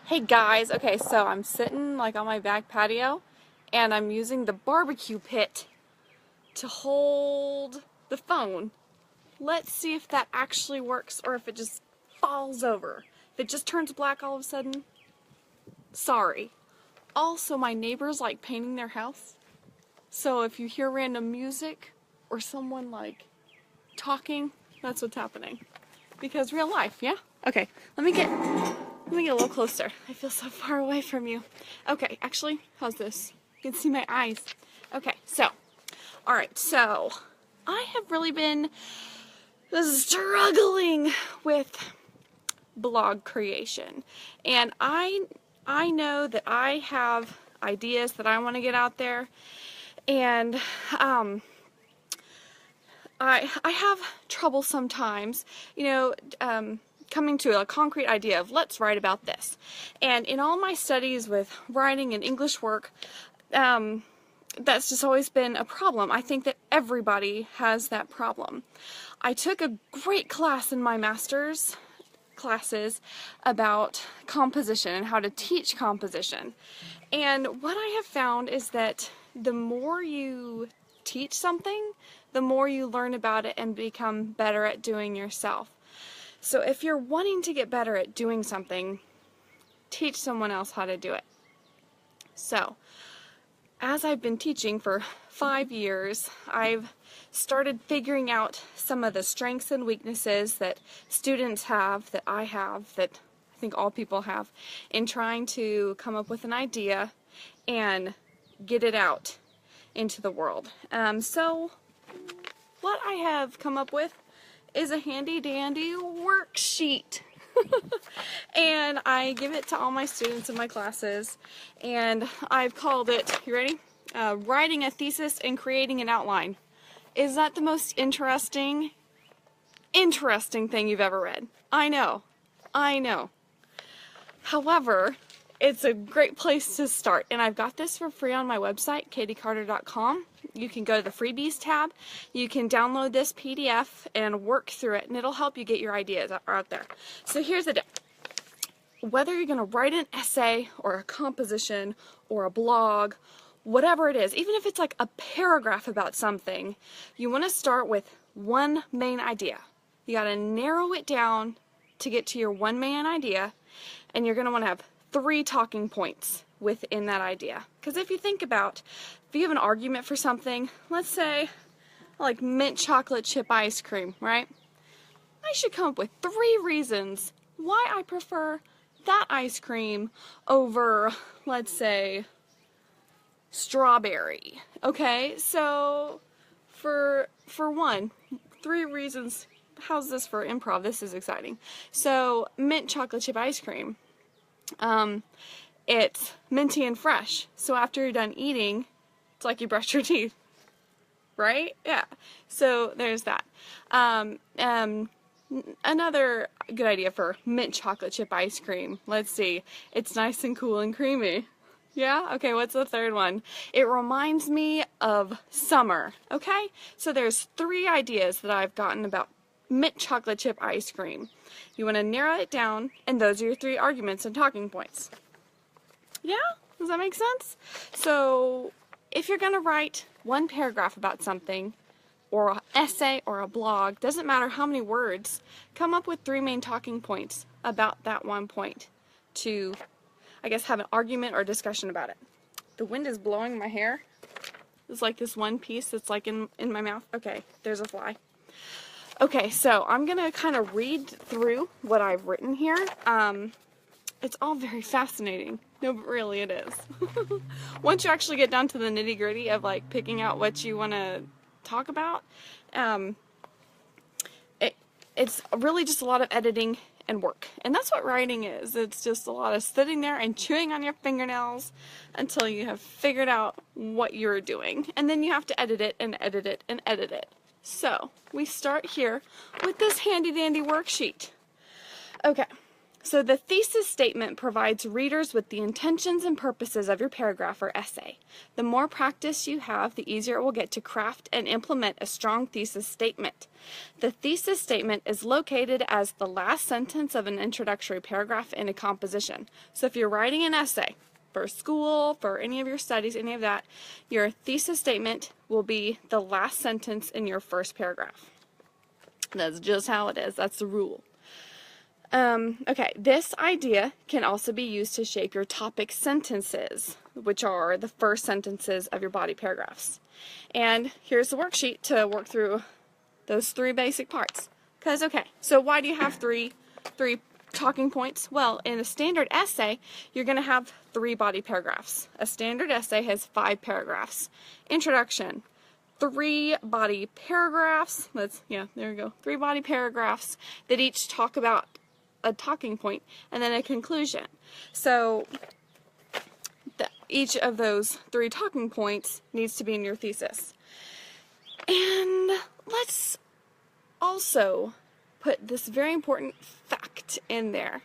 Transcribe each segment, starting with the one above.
Hey guys, okay, so I'm sitting like on my back patio and I'm using the barbecue pit to hold the phone. Let's see if that actually works or if it just falls over. If it just turns black all of a sudden, sorry. Also, my neighbors like painting their house. So if you hear random music or someone like talking, that's what's happening. Because real life, yeah? Okay, let me get a little closer. I feel so far away from you. Okay, actually, how's this? You can see my eyes. Okay, so, alright, so, I have really been struggling with blog creation. And I know that I have ideas that I want to get out there. And, I have trouble sometimes, coming to a concrete idea of let's write about this. And in all my studies with writing and English work, that's just always been a problem. I think that everybody has that problem. I took a great class in my master's classes about composition and how to teach composition. And what I have found is that the more you teach something, the more you learn about it and become better at doing yourself. So if you're wanting to get better at doing something, teach someone else how to do it. So, as I've been teaching for 5 years, I've started figuring out some of the strengths and weaknesses that students have, that I have, that I think all people have, in trying to come up with an idea and get it out into the world. So what I have come up with is a handy dandy worksheet. And I give it to all my students in my classes, and I've called it, you ready? Writing a thesis and creating an outline. Is that the most interesting thing you've ever read? I know. However, it's a great place to start, and I've got this for free on my website, katiecarter.com. You can go to the freebies tab, you can download this PDF and work through it, and it'll help you get your ideas out there. So here's the deal. Whether you're going to write an essay or a composition or a blog, whatever it is, even if it's like a paragraph about something, you want to start with one main idea. You got to narrow it down to get to your one main idea, and you're going to want to have 3 talking points within that idea. Because if you think about, if you have an argument for something, let's say like mint chocolate chip ice cream, right? I should come up with 3 reasons why I prefer that ice cream over, let's say, strawberry. Okay, so for one, 3 reasons. How's this for improv? This is exciting. So mint chocolate chip ice cream. It's minty and fresh. So after you're done eating, it's like you brushed your teeth. Right? Yeah. So there's that. Another good idea for mint chocolate chip ice cream. Let's see. It's nice and cool and creamy. Yeah? Okay, what's the third one? It reminds me of summer. Okay? So there's 3 ideas that I've gotten about mint chocolate chip ice cream. You want to narrow it down, and those are your 3 arguments and talking points. Yeah? Does that make sense? So if you're going to write one paragraph about something, or an essay or a blog, doesn't matter how many words, come up with 3 main talking points about that one point to, I guess, have an argument or discussion about it. The wind is blowing my hair. It's like this one piece that's like in my mouth. Okay, there's a fly. Okay, so I'm going to kind of read through what I've written here. It's all very fascinating. No, but really it is. Once you actually get down to the nitty-gritty of like picking out what you want to talk about, it's really just a lot of editing and work. And that's what writing is. It's just a lot of sitting there and chewing on your fingernails until you have figured out what you're doing. And then you have to edit it and edit it and edit it. So, we start here with this handy dandy worksheet. Okay, So the thesis statement provides readers with the intentions and purposes of your paragraph or essay. The more practice you have, the easier it will get to craft and implement a strong thesis statement. The thesis statement is located as the last sentence of an introductory paragraph in a composition. So if you're writing an essay for school, for any of your studies, any of that, your thesis statement will be the last sentence in your first paragraph. That's just how it is. That's the rule. Okay, this idea can also be used to shape your topic sentences, which are the first sentences of your body paragraphs. And here's the worksheet to work through those three basic parts. Because, okay, so why do you have three talking points? Well, in a standard essay, you're going to have 3 body paragraphs. A standard essay has 5 paragraphs. Introduction, 3 body paragraphs. There we go. 3 body paragraphs that each talk about a talking point, and then a conclusion. So each of those 3 talking points needs to be in your thesis. And let's also put this very important fact in there.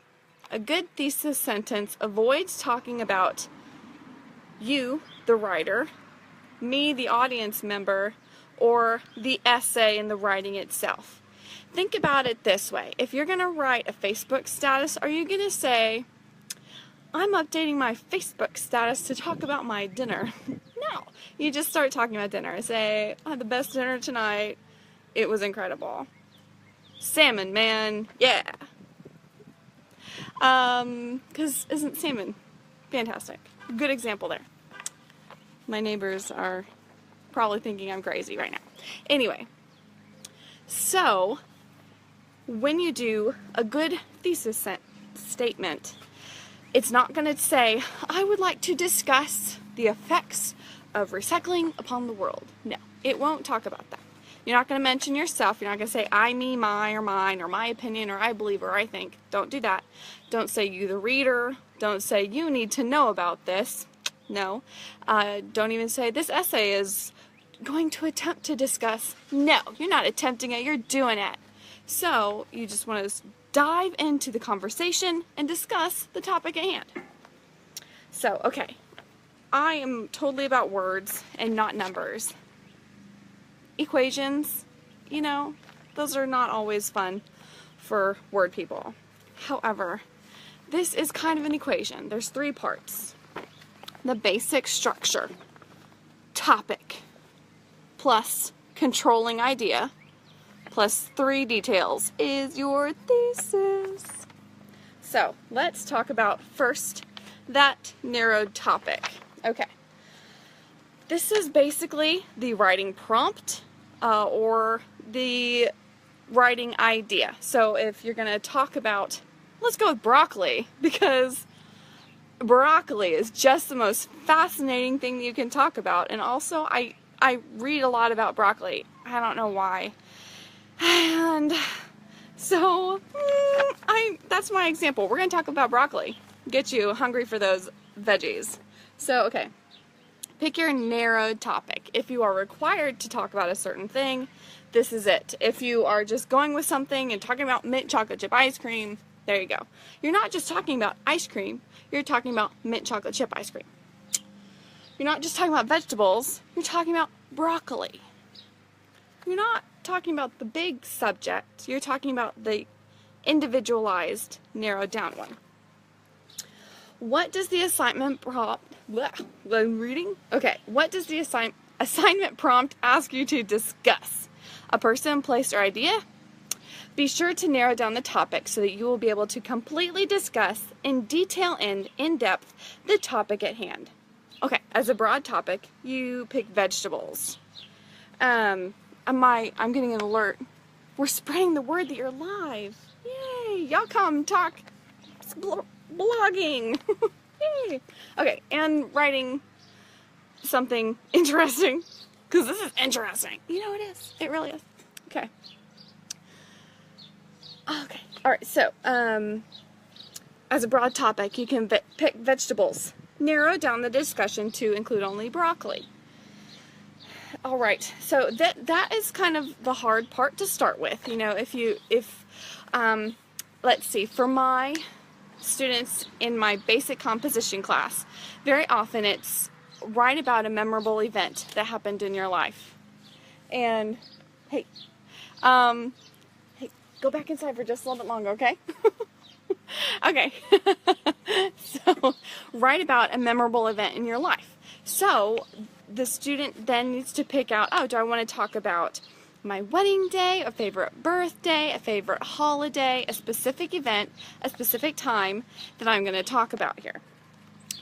A good thesis sentence avoids talking about you, the writer, me, the audience member, or the essay and the writing itself. Think about it this way. If you're going to write a Facebook status, are you going to say, I'm updating my Facebook status to talk about my dinner? No. You just start talking about dinner. Say, I had the best dinner tonight. It was incredible. Salmon, man. Yeah. Because isn't salmon fantastic? Good example there. My neighbors are probably thinking I'm crazy right now. Anyway, so when you do a good thesis statement, it's not going to say, I would like to discuss the effects of recycling upon the world. No, it won't talk about that. You're not going to mention yourself. You're not going to say I, me, my, or mine, or my opinion, or I believe, or I think. Don't do that. Don't say you, the reader. Don't say you need to know about this. No. Don't even say this essay is going to attempt to discuss. No, you're not attempting it. You're doing it. So you just want to dive into the conversation and discuss the topic at hand. So, okay. I am totally about words and not numbers. Equations, you know, those are not always fun for word people. However, this is kind of an equation. There's 3 parts. The basic structure, topic, plus controlling idea, plus 3 details is your thesis. So, let's talk about first that narrowed topic. Okay. This is basically the writing prompt or the writing idea. So if you're going to talk about, let's go with broccoli, because broccoli is just the most fascinating thing that you can talk about. And also I read a lot about broccoli. I don't know why. And so that's my example. We're going to talk about broccoli. Get you hungry for those veggies. So, okay. Pick your narrowed topic. If you are required to talk about a certain thing, this is it. If you are just going with something and talking about mint chocolate chip ice cream, there you go. You're not just talking about ice cream, you're talking about mint chocolate chip ice cream. You're not just talking about vegetables, you're talking about broccoli. You're not talking about the big subject, you're talking about the individualized, narrowed down one. What does the assignment prompt, I'm reading? Okay, what does the assignment prompt ask you to discuss? A person, place, or idea? Be sure to narrow down the topic so that you will be able to completely discuss in detail and in depth the topic at hand. Okay, as a broad topic, you pick vegetables. I'm getting an alert. We're spreading the word that you're live. Yay! Y'all come talk. Blogging. Yay. Okay, and writing something interesting, because this is interesting. You know it is. It really is. Okay. Okay. Alright, so, as a broad topic, you can pick vegetables. Narrow down the discussion to include only broccoli. Alright, so that is kind of the hard part to start with. You know, if let's see, for my students in my basic composition class, very often it's write about a memorable event that happened in your life. And hey, hey, go back inside for just a little bit longer, okay? Okay. So, write about a memorable event in your life. So, the student then needs to pick out, oh, do I want to talk about my wedding day, a favorite birthday, a favorite holiday, a specific event, a specific time that I'm going to talk about here.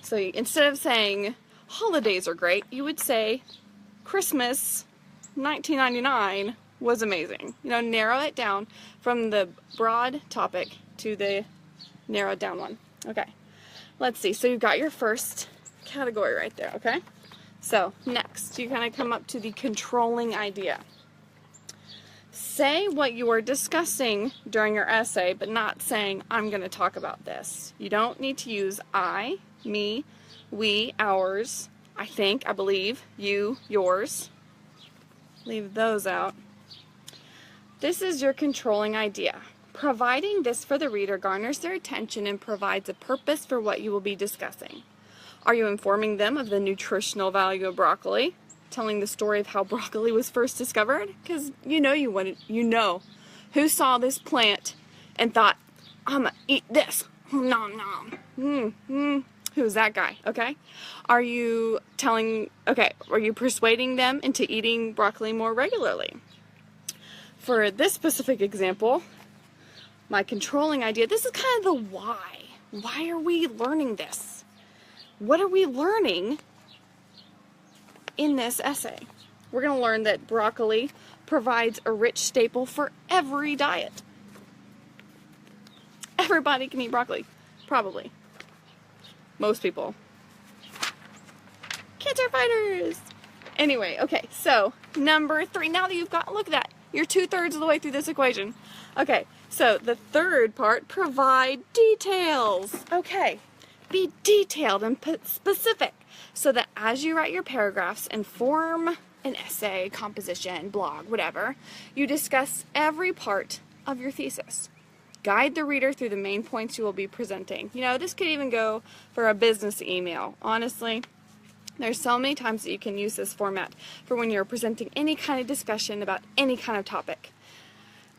So instead of saying holidays are great, you would say Christmas 1999 was amazing. You know, narrow it down from the broad topic to the narrowed down one. Okay, let's see. So you've got your first category right there, okay? So next, you kind of come up to the controlling idea. Say what you are discussing during your essay, but not saying, I'm going to talk about this. You don't need to use I, me, we, ours, I think, I believe, you, yours. Leave those out. This is your controlling idea. Providing this for the reader garners their attention and provides a purpose for what you will be discussing. Are you informing them of the nutritional value of broccoli? Telling the story of how broccoli was first discovered? Because you know who saw this plant and thought, I'm gonna eat this. Nom nom. Who's that guy? Okay. Are you persuading them into eating broccoli more regularly? For this specific example, my controlling idea, this is kind of the why. Why are we learning this? What are we learning in this essay? We're going to learn that broccoli provides a rich staple for every diet. Everybody can eat broccoli, probably. Most people. Cancer fighters! Anyway, okay, so number 3. Now that you've got, look at that, you're 2/3 of the way through this equation. Okay, so the third part, provide details. Okay, be detailed and specific, so that as you write your paragraphs and form an essay, composition, blog, whatever, you discuss every part of your thesis. Guide the reader through the main points you will be presenting. You know, this could even go for a business email. Honestly, there's so many times that you can use this format for when you're presenting any kind of discussion about any kind of topic.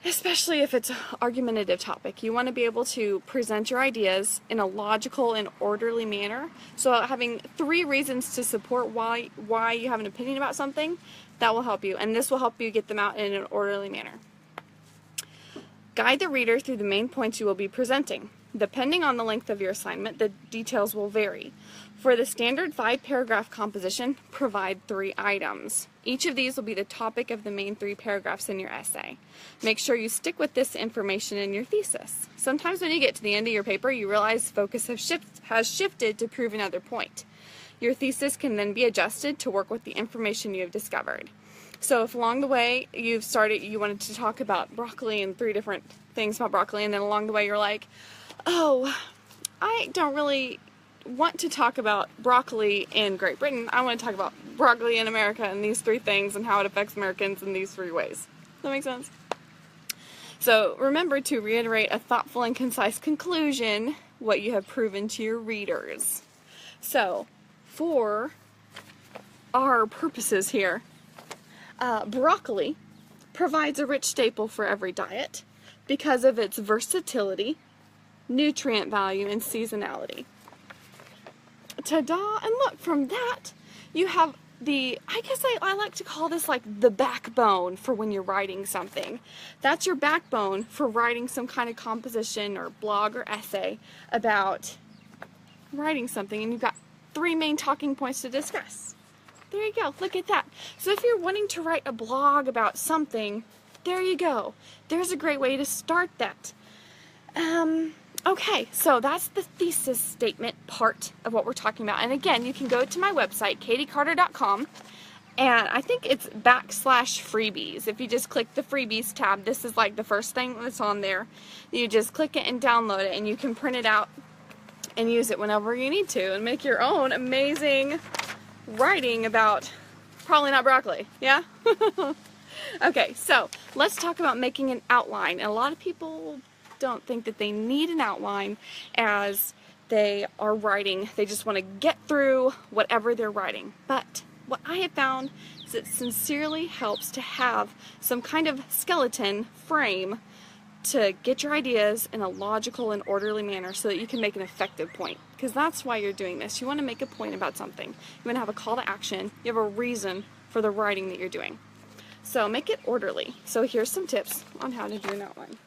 Especially if it's an argumentative topic. You want to be able to present your ideas in a logical and orderly manner. So having 3 reasons to support why you have an opinion about something, that will help you. And this will help you get them out in an orderly manner. Guide the reader through the main points you will be presenting. Depending on the length of your assignment, the details will vary. For the standard 5-paragraph composition, provide 3 items. Each of these will be the topic of the main 3 paragraphs in your essay. Make sure you stick with this information in your thesis. Sometimes when you get to the end of your paper, you realize focus has shifted to prove another point. Your thesis can then be adjusted to work with the information you have discovered. So if along the way you wanted to talk about broccoli and 3 different things about broccoli, and then along the way you're like, oh, I don't really want to talk about broccoli in Great Britain. I want to talk about broccoli in America and these 3 things and how it affects Americans in these 3 ways. Does that make sense? So remember to reiterate a thoughtful and concise conclusion, what you have proven to your readers. So for our purposes here, broccoli provides a rich staple for every diet because of its versatility, nutrient value, and seasonality. Ta-da! And look, from that, you have I guess I like to call this like the backbone for when you're writing something. That's your backbone for writing some kind of composition or blog or essay about writing something, and you've got 3 main talking points to discuss. There you go, look at that. So if you're wanting to write a blog about something, there you go. There's a great way to start that. Okay, so that's the thesis statement part of what we're talking about. And again, you can go to my website, katiecarter.com, and I think it's /freebies. If you just click the freebies tab, this is like the first thing that's on there. You just click it and download it, and you can print it out and use it whenever you need to and make your own amazing writing about probably not broccoli, yeah? Okay, so let's talk about making an outline. And a lot of people don't think that they need an outline as they are writing. They just want to get through whatever they're writing. But what I have found is it sincerely helps to have some kind of skeleton frame to get your ideas in a logical and orderly manner so that you can make an effective point. Because that's why you're doing this. You want to make a point about something. You want to have a call to action. You have a reason for the writing that you're doing. So make it orderly. So here's some tips on how to do an outline.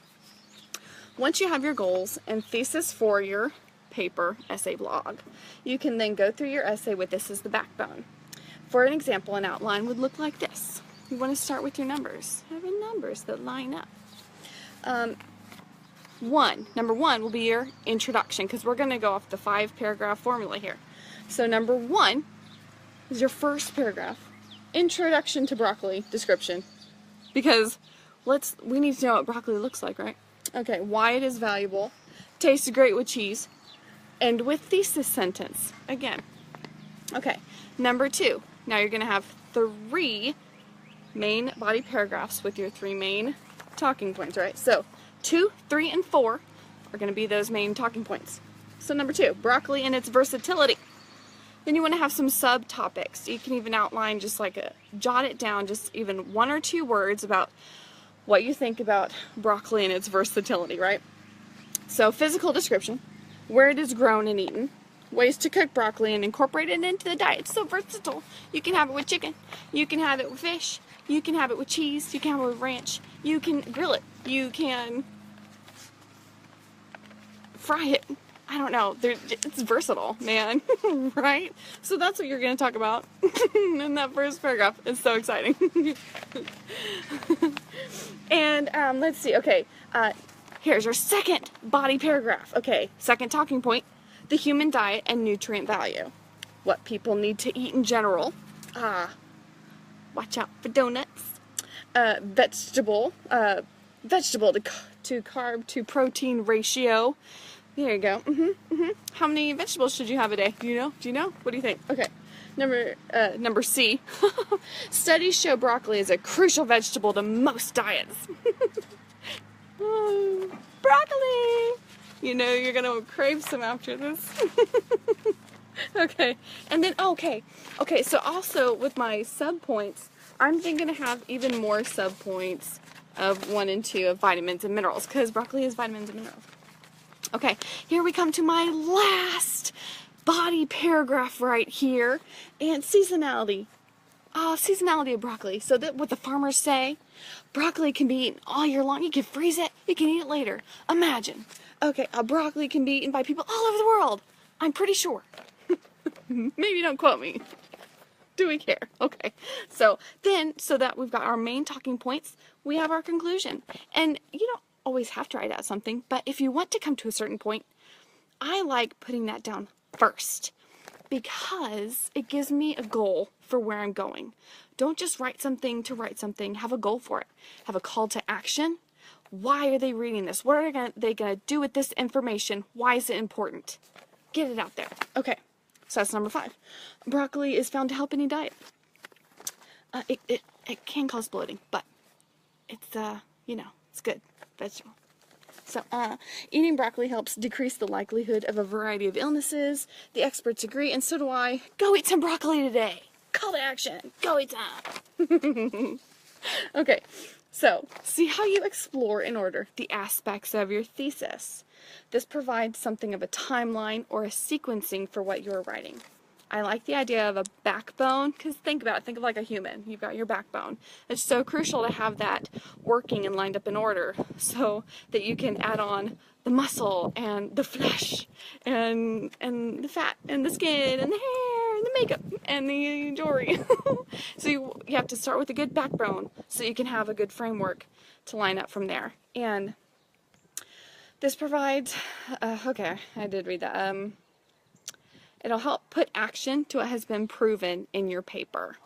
Once you have your goals and thesis for your paper essay blog, you can then go through your essay with this as the backbone. For an example, an outline would look like this. You want to start with your numbers. Having numbers that line up. Number one will be your introduction, because we're going to go off the 5-paragraph formula here. So number 1 is your first paragraph. Introduction to broccoli description. Because we need to know what broccoli looks like, right? Okay, why it is valuable, tastes great with cheese, and with thesis sentence again. Okay, number 2. Now you're going to have 3 main body paragraphs with your 3 main talking points, right? So 2, 3, and 4 are going to be those main talking points. So number 2, broccoli and its versatility. Then you want to have some subtopics. You can even outline jot it down, just even 1 or 2 words about what you think about broccoli and its versatility, right? So physical description, where it is grown and eaten, ways to cook broccoli and incorporate it into the diet. It's so versatile. You can have it with chicken, you can have it with fish, you can have it with cheese, you can have it with ranch, you can grill it, you can fry it. I don't know, it's versatile, man, right? So that's what you're going to talk about in that first paragraph. It's so exciting. And let's see, okay, here's your second body paragraph. Okay, second talking point, the human diet and nutrient value. What people need to eat in general. Watch out for donuts. Vegetable to carb to protein ratio. There you go. How many vegetables should you have a day? Do you know? Do you know? What do you think? Okay. Number C. Studies show broccoli is a crucial vegetable to most diets. Oh, broccoli! You know you're gonna crave some after this. Okay. And then, okay, so also with my subpoints, I'm thinking to have even more subpoints of 1 and 2 of vitamins and minerals, because broccoli has vitamins and minerals. Okay, here we come to my last body paragraph right here, and seasonality. Seasonality of broccoli. So that what the farmers say, broccoli can be eaten all year long. You can freeze it, you can eat it later. Imagine. Okay, a broccoli can be eaten by people all over the world. I'm pretty sure. Maybe don't quote me. Do we care? Okay. So that we've got our main talking points, we have our conclusion. And you don't always have to write out something, but if you want to come to a certain point, I like putting that down first because it gives me a goal for where I'm going. Don't just write something to write something. Have a goal for it. Have a call to action. Why are they reading this? What are they going to do with this information? Why is it important? Get it out there. Okay. So that's number 5. Broccoli is found to help any diet. It can cause bloating, but it's, it's good vegetable. So, eating broccoli helps decrease the likelihood of a variety of illnesses. The experts agree, and so do I. Go eat some broccoli today. Call to action. Go eat some. Okay, so see how you explore in order the aspects of your thesis. This provides something of a timeline or a sequencing for what you're writing. I like the idea of a backbone, because think about it, think of like a human. You've got your backbone. It's so crucial to have that working and lined up in order so that you can add on the muscle and the flesh and the fat and the skin and the hair and the makeup and the jewelry. So you have to start with a good backbone so you can have a good framework to line up from there. And this provides, okay, I did read that. It'll help put action to what has been proven in your paper.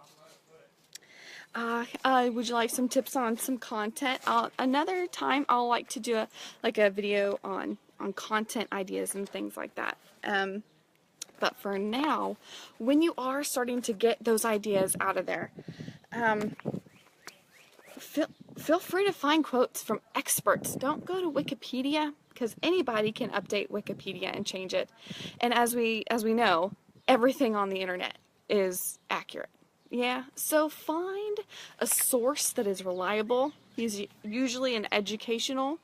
Would you like some tips on some content? Another time I'll like to do a video on content ideas and things like that. But for now, when you are starting to get those ideas out of there, feel free to find quotes from experts. Don't go to Wikipedia. because anybody can update Wikipedia and change it. And as we know, everything on the internet is accurate. Yeah, so find a source that is reliable, usually an educational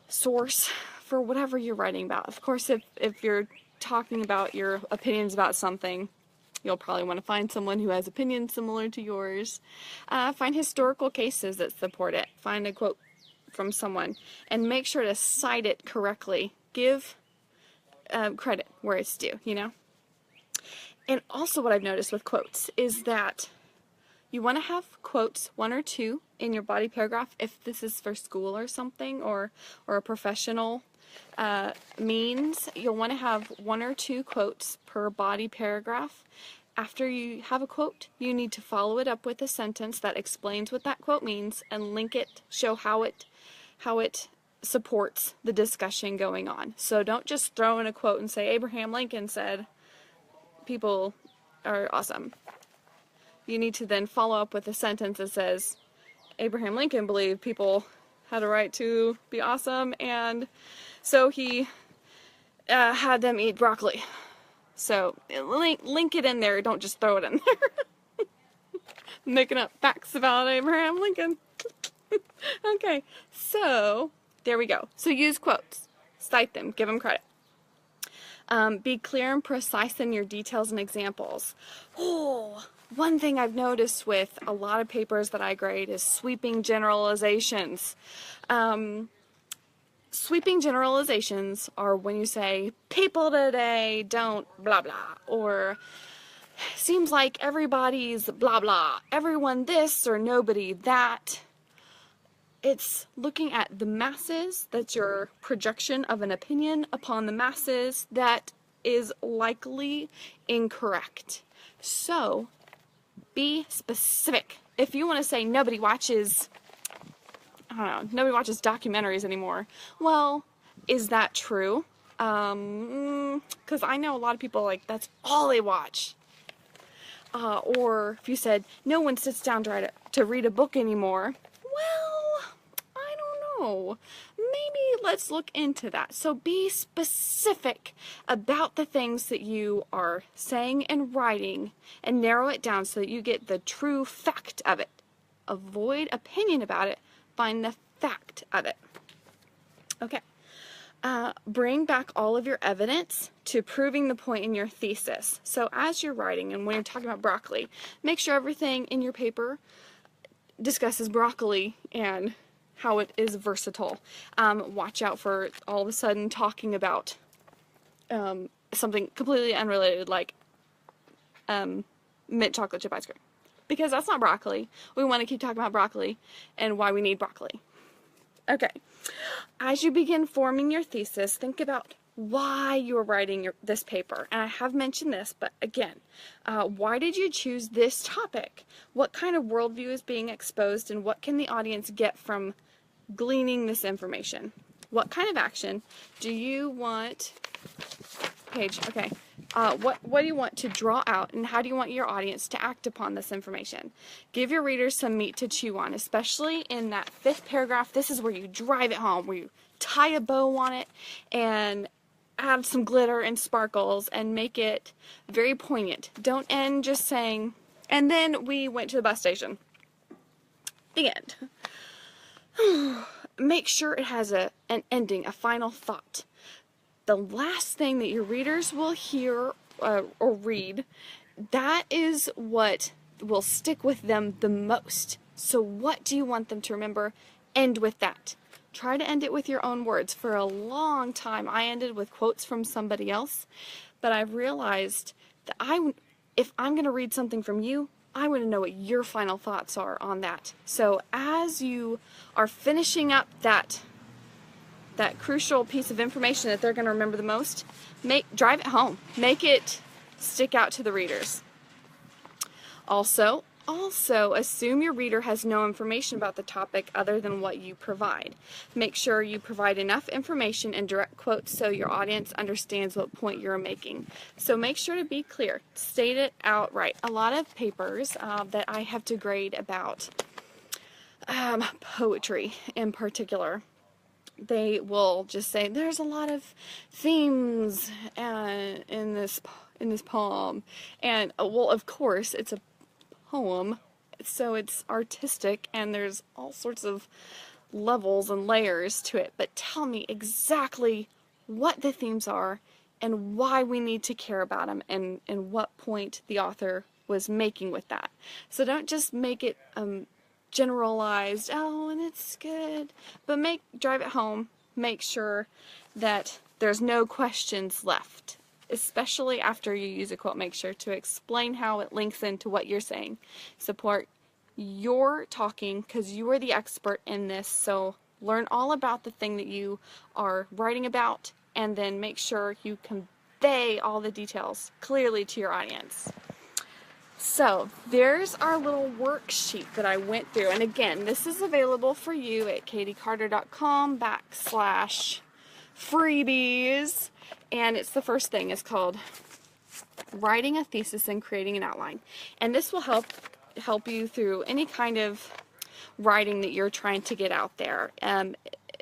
source for whatever you're writing about. Of course, if you're talking about your opinions about something, you'll probably want to find someone who has opinions similar to yours. Find historical cases that support it. Find a quote from someone and make sure to cite it correctly. Give credit where it's due, you know? And also what I've noticed with quotes is that you want to have quotes, 1 or 2, in your body paragraph if this is for school or something, or a professional means. You'll want to have 1 or 2 quotes per body paragraph. After you have a quote, you need to follow it up with a sentence that explains what that quote means and link it, show how it supports the discussion going on. So don't just throw in a quote and say, Abraham Lincoln said, people are awesome. You need to then follow up with a sentence that says, Abraham Lincoln believed people had a right to be awesome, and so he had them eat broccoli. So link it in there, don't just throw it in there. Making up facts about Abraham Lincoln. Okay, so there we go. So use quotes, cite them, give them credit. Be clear and precise in your details and examples. Oh, one thing I've noticed with a lot of papers that I grade is sweeping generalizations. Sweeping generalizations are when you say, people today don't blah blah, or seems like everybody's blah blah, everyone this or nobody that. It's looking at the masses. That's your projection of an opinion upon the masses that is likely incorrect. So, be specific. If you want to say nobody watches, I don't know, nobody watches documentaries anymore, well, is that true? Because I know a lot of people, like, that's all they watch. Or if you said no one sits down to read a book anymore, well, I don't know. Maybe let's look into that. So be specific about the things that you are saying and writing and narrow it down so that you get the true fact of it. Avoid opinion about it. Find the fact of it. Okay. Bring back all of your evidence to proving the point in your thesis. So as you're writing and when you're talking about broccoli, make sure everything in your paper discusses broccoli and how it is versatile. Watch out for all of a sudden talking about something completely unrelated like mint chocolate chip ice cream. Because that's not broccoli. We want to keep talking about broccoli and why we need broccoli. Okay. As you begin forming your thesis, think about why you're writing this paper. And I have mentioned this, but again, why did you choose this topic? What kind of worldview is being exposed, and what can the audience get from gleaning this information? What kind of action do you want, okay, what do you want to draw out, and how do you want your audience to act upon this information? Give your readers some meat to chew on, especially in that 5th paragraph. This is where you drive it home, where you tie a bow on it and add some glitter and sparkles and make it very poignant. Don't end just saying, and then we went to the bus station. The end. Make sure it has an ending, a final thought. The last thing that your readers will hear or read, that is what will stick with them the most. So what do you want them to remember? End with that. Try to end it with your own words. For a long time, I ended with quotes from somebody else, but I've realized that if I'm going to read something from you, I want to know what your final thoughts are on that. So as you are finishing up that crucial piece of information that they're going to remember the most, drive it home. Make it stick out to the readers. Also, assume your reader has no information about the topic other than what you provide. Make sure you provide enough information and direct quotes so your audience understands what point you're making. So make sure to be clear. State it outright. A lot of papers that I have to grade about poetry in particular, they will just say there's a lot of themes in this poem, and well, of course it's a poem, so it's artistic and there's all sorts of levels and layers to it, but tell me exactly what the themes are and why we need to care about them, and what point the author was making with that. So don't just make it generalized, oh, and it's good, but drive it home, make sure that there's no questions left, especially after you use a quote. Make sure to explain how it links into what you're saying. Support your talking because you are the expert in this, so learn all about the thing that you are writing about, and then make sure you convey all the details clearly to your audience. So there's our little worksheet that I went through, and again, this is available for you at katiecarter.com/freebies, and it's the first thing. It's called Writing a Thesis and Creating an Outline, and this will help you through any kind of writing that you're trying to get out there.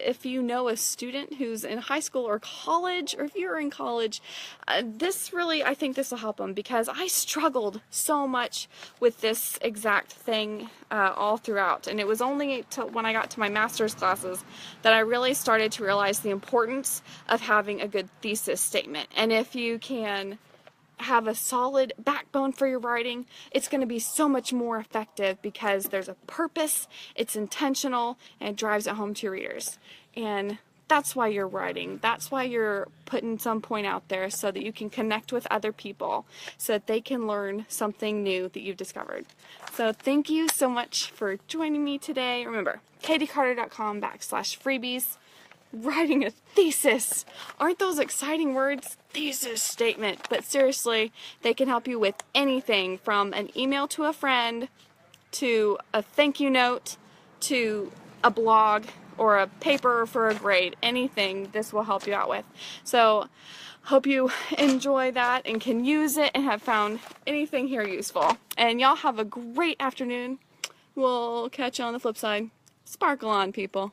If you know a student who's in high school or college, or if you're in college, I think this will help them, because I struggled so much with this exact thing all throughout, and it was only when I got to my master's classes that I really started to realize the importance of having a good thesis statement. And if you can have a solid backbone for your writing, it's going to be so much more effective, because there's a purpose, it's intentional, and it drives it home to your readers. And that's why you're writing. That's why you're putting some point out there, so that you can connect with other people, so that they can learn something new that you've discovered. So thank you so much for joining me today. Remember, katiecarter.com/freebies. Writing a thesis. Aren't those exciting words? Thesis statement. But seriously, they can help you with anything from an email to a friend, to a thank you note, to a blog, or a paper for a grade. Anything this will help you out with. So hope you enjoy that and can use it and have found anything here useful. And y'all have a great afternoon. We'll catch you on the flip side. Sparkle on, people.